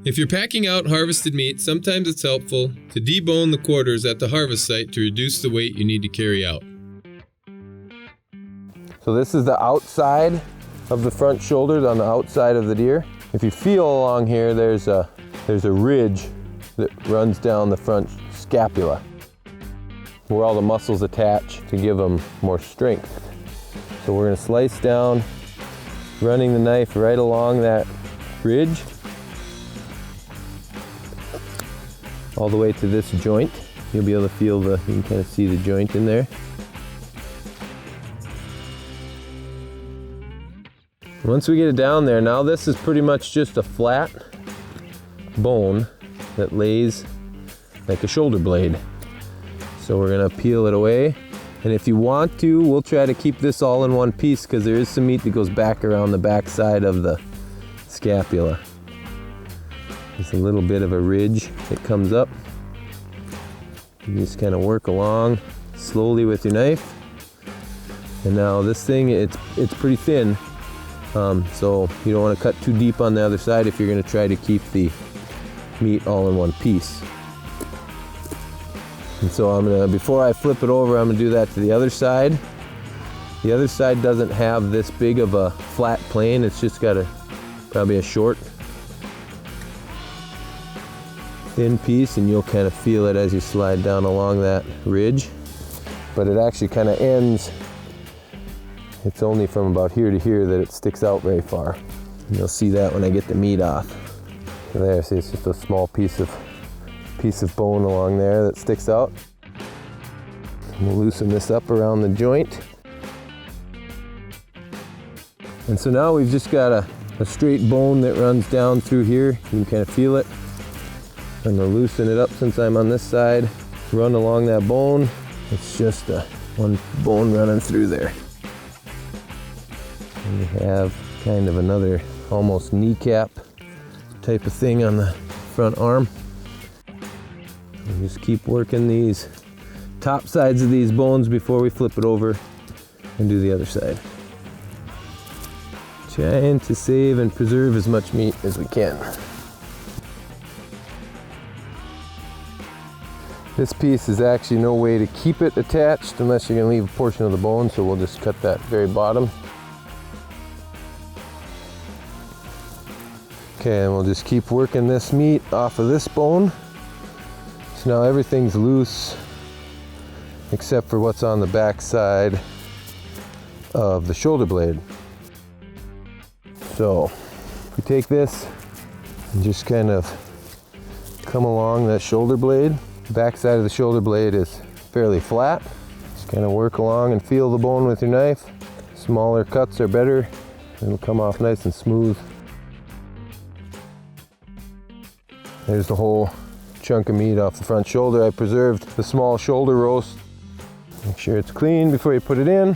If you're packing out harvested meat, sometimes it's helpful to debone the quarters at the harvest site to reduce the weight you need to carry out. So this is the outside of the front shoulders on the outside of the deer. If you feel along here, there's a ridge that runs down the front scapula where all the muscles attach to give them more strength. So we're going to slice down, running the knife right along that ridge all the way to this joint. You'll be able to feel you can kind of see the joint in there. Once we get it down there, now this is pretty much just a flat bone that lays like a shoulder blade. So we're gonna peel it away. And if you want to, we'll try to keep this all in one piece because there is some meat that goes back around the back side of the scapula. There's a little bit of a ridge that comes up. You just kind of work along slowly with your knife. And now this thing, it's pretty thin. So you don't want to cut too deep on the other side if you're going to try to keep the meat all in one piece. And so before I flip it over, I'm going to do that to the other side. The other side doesn't have this big of a flat plane. It's just got probably a short, thin piece, and you'll kind of feel it as you slide down along that ridge. But it actually kind of ends. It's only from about here to here that it sticks out very far. And you'll see that when I get the meat off. So there, see, it's just a small piece of bone along there that sticks out. And we'll loosen this up around the joint. And so now we've just got a straight bone that runs down through here. You can kind of feel it. I'm gonna loosen it up since I'm on this side. Run along that bone. It's just one bone running through there. And we have kind of another almost kneecap type of thing on the front arm. And just keep working these top sides of these bones before we flip it over and do the other side. Trying to save and preserve as much meat as we can. This piece is actually no way to keep it attached unless you're going to leave a portion of the bone, so we'll just cut that very bottom. Okay, and we'll just keep working this meat off of this bone. So now everything's loose except for what's on the back side of the shoulder blade. So we take this and just kind of come along that shoulder blade. The back side of the shoulder blade is fairly flat. Just kind of work along and feel the bone with your knife. Smaller cuts are better. It'll come off nice and smooth. There's the whole chunk of meat off the front shoulder. I preserved the small shoulder roast. Make sure it's clean before you put it in.